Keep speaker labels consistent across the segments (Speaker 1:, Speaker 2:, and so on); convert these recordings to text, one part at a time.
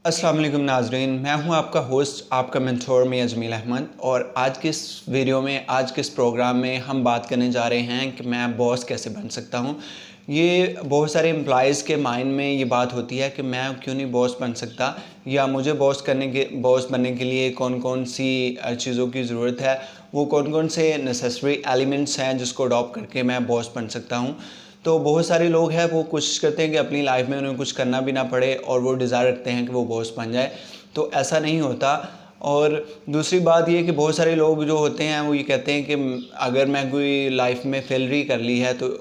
Speaker 1: अस्सलाम वालेकुम नाजरीन, मैं हूं आपका होस्ट, आपका मेंटोर मियां जमील अहमद। और आज के इस वीडियो में, आज के इस प्रोग्राम में हम बात करने जा रहे हैं कि मैं बॉस कैसे बन सकता हूं। ये बहुत सारे एम्प्लॉइज़ के माइंड में ये बात होती है कि मैं क्यों नहीं बॉस बन सकता, या मुझे बॉस बनने के लिए कौन कौन सी चीज़ों की ज़रूरत है, वो कौन कौन से नेसेसरी एलिमेंट्स हैं जिसको अडॉप्ट करके मैं बॉस बन सकता हूँ। तो बहुत सारे लोग हैं वो कोशिश करते हैं कि अपनी लाइफ में उन्हें कुछ करना भी ना पड़े और वो डिज़ायर रखते हैं कि वो बॉस बन जाए, तो ऐसा नहीं होता। और दूसरी बात ये कि बहुत सारे लोग जो होते हैं वो ये कहते हैं कि अगर मैं कोई लाइफ में फेलरी कर ली है तो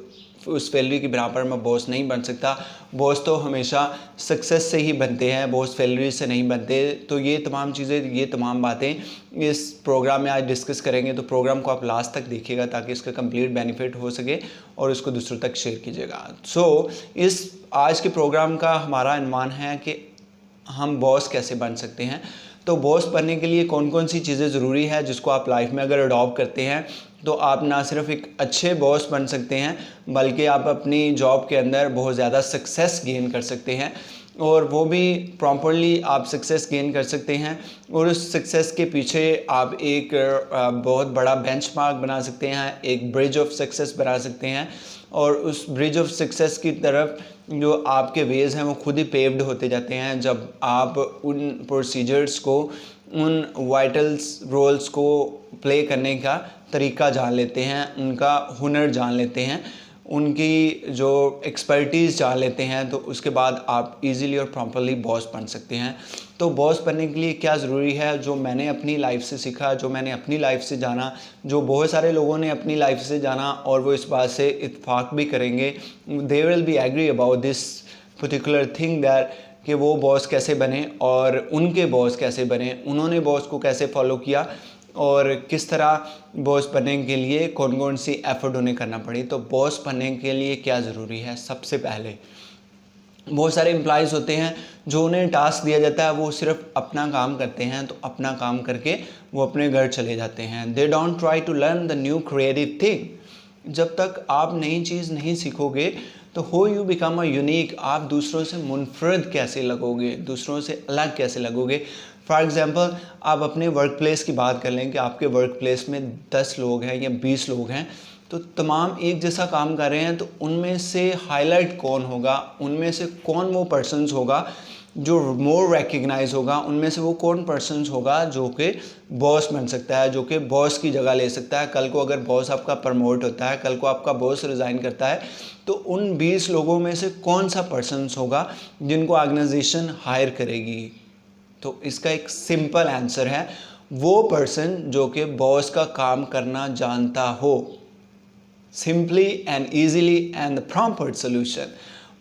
Speaker 1: उस फेलरी की बिना पर मैं बॉस नहीं बन सकता। बॉस तो हमेशा सक्सेस से ही बनते हैं, बॉस फेलरी से नहीं बनते। तो ये तमाम चीज़ें, ये तमाम बातें इस प्रोग्राम में आज डिस्कस करेंगे। तो प्रोग्राम को आप लास्ट तक देखिएगा ताकि इसका कंप्लीट बेनिफिट हो सके और इसको दूसरों तक शेयर कीजिएगा। इस आज के प्रोग्राम का हमारा अनुमान है कि हम बॉस कैसे बन सकते हैं। तो बॉस बनने के लिए कौन कौन सी चीज़ें ज़रूरी है जिसको आप लाइफ में अगर अडॉप्ट करते हैं तो आप ना सिर्फ एक अच्छे बॉस बन सकते हैं बल्कि आप अपनी जॉब के अंदर बहुत ज़्यादा सक्सेस गेन कर सकते हैं, और वो भी प्रॉपरली आप सक्सेस गेन कर सकते हैं। और उस सक्सेस के पीछे आप एक बहुत बड़ा बेंचमार्क बना सकते हैं, एक ब्रिज ऑफ सक्सेस बना सकते हैं। और उस ब्रिज ऑफ सक्सेस की तरफ जो आपके वेज़ हैं वो खुद ही पेव्ड होते जाते हैं जब आप उन प्रोसीजर्स को, उन वाइटल्स रोल्स को प्ले करने का तरीका जान लेते हैं, उनका हुनर जान लेते हैं, उनकी जो एक्सपर्टीज़ जान लेते हैं। तो उसके बाद आप इजीली और प्रॉपरली बॉस बन सकते हैं। तो बॉस बनने के लिए क्या ज़रूरी है, जो मैंने अपनी लाइफ से सीखा, जो मैंने अपनी लाइफ से जाना, जो बहुत सारे लोगों ने अपनी लाइफ से जाना और वो इस बात से इत्तेफाक भी करेंगे, they will be agree about this particular thing that कि वो बॉस कैसे बने और उनके बॉस कैसे बने, उन्होंने बॉस को कैसे फॉलो किया और किस तरह बॉस बनने के लिए कौन कौन सी एफर्ट उन्हें करना पड़ी। तो बॉस बनने के लिए क्या ज़रूरी है, सबसे पहले बहुत सारे एम्प्लॉइज़ होते हैं जो उन्हें टास्क दिया जाता है वो सिर्फ अपना काम करते हैं, तो अपना काम करके वो अपने घर चले जाते हैं। They don't try to learn the new creative thing. जब तक आप नई चीज़ नहीं सीखोगे तो हो यू बिकम अ यूनिक, आप दूसरों से मुनफरद कैसे लगोगे, दूसरों से अलग कैसे लगोगे। फॉर एग्ज़ाम्पल आप अपने वर्क प्लेस की बात कर लें कि आपके वर्क प्लेस में 10 लोग हैं या 20 लोग हैं, तो तमाम एक जैसा काम कर रहे हैं, तो उनमें से हाईलाइट कौन होगा, उनमें से कौन वो पर्सन्स होगा जो मोर रिकग्नाइज होगा, उनमें से वो कौन पर्सन्स होगा जो कि बॉस बन सकता है, जो कि बॉस की जगह ले सकता है। कल को अगर बॉस आपका प्रमोट होता है, कल को आपका बॉस रिज़ाइन करता है, तो उन 20 लोगों में से कौन सा पर्सन्स होगा जिनको ऑर्गेनाइजेशन हायर करेगी। तो इसका एक सिंपल आंसर है, वो पर्सन जो कि बॉस का काम करना जानता हो। Simply and easily and the proper solution.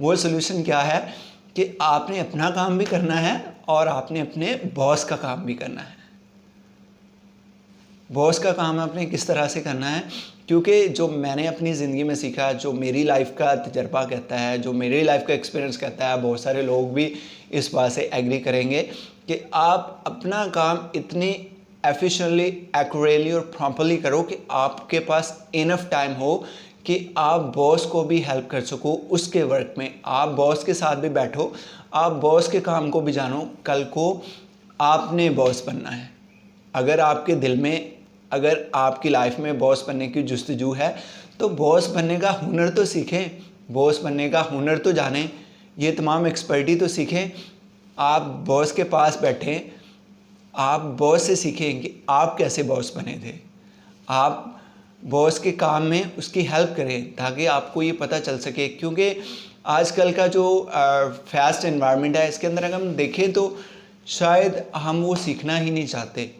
Speaker 1: वो सोल्यूशन क्या है कि आपने अपना काम भी करना है और आपने अपने बॉस का काम भी करना है। बॉस का काम आपने किस तरह से करना है, क्योंकि जो मैंने अपनी ज़िंदगी में सीखा, जो मेरी लाइफ का तजर्बा कहता है, जो मेरी लाइफ का एक्सपीरियंस कहता है, बहुत सारे लोग भी इस बात से एग्री करेंगे कि आप अपना काम इतनी एफिशिएंटली, एक्यूरेटली और प्रॉपरली करो कि आपके पास इनफ टाइम हो कि आप बॉस को भी हेल्प कर सको उसके वर्क में। आप बॉस के साथ भी बैठो, आप बॉस के काम को भी जानो। कल को आपने बॉस बनना है। अगर आपके दिल में, अगर आपकी लाइफ में बॉस बनने की जुस्तजू है तो बॉस बनने का हुनर तो सीखें, बॉस बनने का हुनर तो जानें, ये तमाम एक्सपर्टी तो सीखें। आप बॉस के पास बैठें, आप बॉस से सीखें कि आप कैसे बॉस बने थे। आप बॉस के काम में उसकी हेल्प करें ताकि आपको ये पता चल सके, क्योंकि आजकल का जो फास्ट एनवायरनमेंट है इसके अंदर अगर हम देखें तो शायद हम वो सीखना ही नहीं चाहते।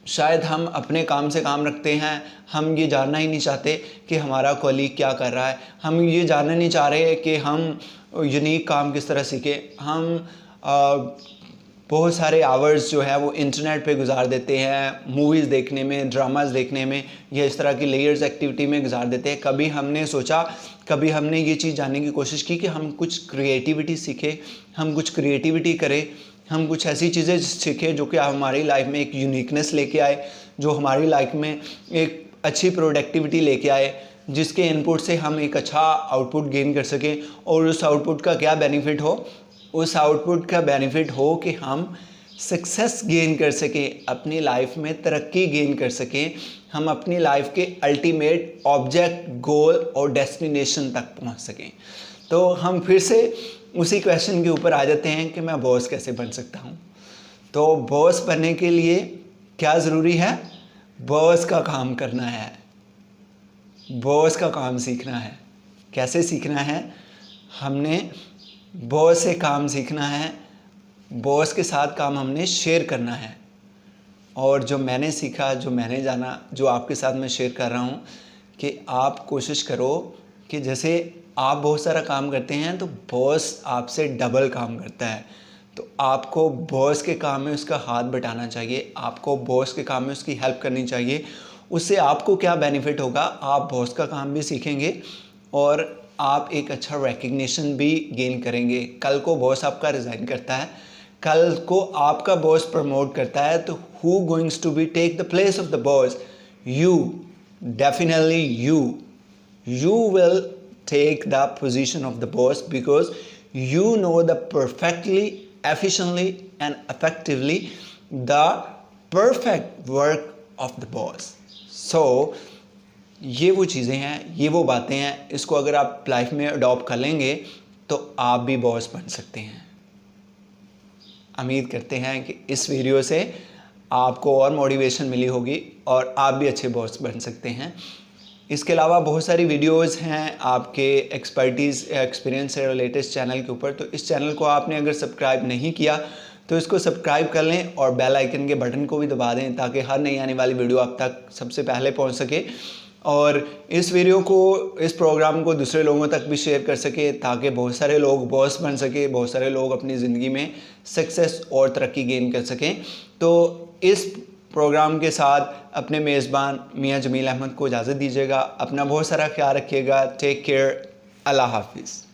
Speaker 1: शायद हम अपने काम से काम रखते हैं, हम ये जानना ही नहीं चाहते कि हमारा कॉलीग क्या कर रहा है, हम ये जानना नहीं चाह रहे कि हम यूनिक काम किस तरह सीखें। हम बहुत सारे आवर्स जो है वो इंटरनेट पे गुजार देते हैं, मूवीज़ देखने में, ड्रामास देखने में, या इस तरह की लेयर्स एक्टिविटी में गुजार देते हैं। कभी हमने सोचा, कभी हमने ये चीज़ जानने की कोशिश की कि हम कुछ क्रिएटिविटी सीखें, हम कुछ क्रिएटिविटी करें, हम कुछ ऐसी चीज़ें सीखें जो कि हमारी लाइफ में एक यूनिकनेस लेके आए, जो हमारी लाइफ में एक अच्छी प्रोडक्टिविटी लेके आए, जिसके इनपुट से हम एक अच्छा आउटपुट गेन कर सकें। और उस आउटपुट का क्या बेनिफिट हो उस आउटपुट का बेनिफिट हो कि हम सक्सेस गेन कर सकें, अपनी लाइफ में तरक्की गेन कर सकें, हम अपनी लाइफ के अल्टीमेट ऑब्जेक्ट, गोल और डेस्टिनेशन तक पहुंच सकें। तो हम फिर से उसी क्वेश्चन के ऊपर आ जाते हैं कि मैं बॉस कैसे बन सकता हूं। तो बॉस बनने के लिए क्या ज़रूरी है? बॉस का काम करना है, बॉस का काम सीखना है। कैसे सीखना है? हमने बॉस से काम सीखना है, बॉस के साथ काम हमने शेयर करना है। और जो मैंने सीखा, जो मैंने जाना, जो आपके साथ मैं शेयर कर रहा हूँ कि आप कोशिश करो कि जैसे आप बहुत सारा काम करते हैं तो बॉस आपसे डबल काम करता है, तो आपको बॉस के काम में उसका हाथ बटाना चाहिए, आपको बॉस के काम में उसकी हेल्प करनी चाहिए। उससे आपको क्या बेनिफिट होगा? आप बॉस का काम भी सीखेंगे और आप एक अच्छा रिकग्निशन भी गेन करेंगे। कल को बॉस आपका रिज़ाइन करता है, कल को आपका बॉस प्रमोट करता है, तो who goings to be take the place of the boss? You, definitely you will take the position of the boss because you know the perfectly, efficiently and effectively the perfect work of the boss. So ये वो चीज़ें हैं, ये वो बातें हैं, इसको अगर आप लाइफ में अडॉप्ट कर लेंगे तो आप भी बॉस बन सकते हैं। उम्मीद करते हैं कि इस वीडियो से आपको और मोटिवेशन मिली होगी और आप भी अच्छे बॉस बन सकते हैं। इसके अलावा बहुत सारी वीडियोस हैं आपके एक्सपीरियंस से रिलेटेड चैनल के ऊपर। तो इस चैनल को आपने अगर सब्सक्राइब नहीं किया तो इसको सब्सक्राइब कर लें और बेल आइकन के बटन को भी दबा दें ताकि हर नई आने वाली वीडियो आप तक सबसे पहले पहुंच सके। और इस वीडियो को, इस प्रोग्राम को दूसरे लोगों तक भी शेयर कर सके ताकि बहुत सारे लोग बॉस बन सके, बहुत सारे लोग अपनी ज़िंदगी में सक्सेस और तरक्की गेन कर सकें। तो इस प्रोग्राम के साथ अपने मेज़बान मियां जमील अहमद को इजाज़त दीजिएगा। अपना बहुत सारा ख्याल रखिएगा। Take care. अल्लाह हाफिज़।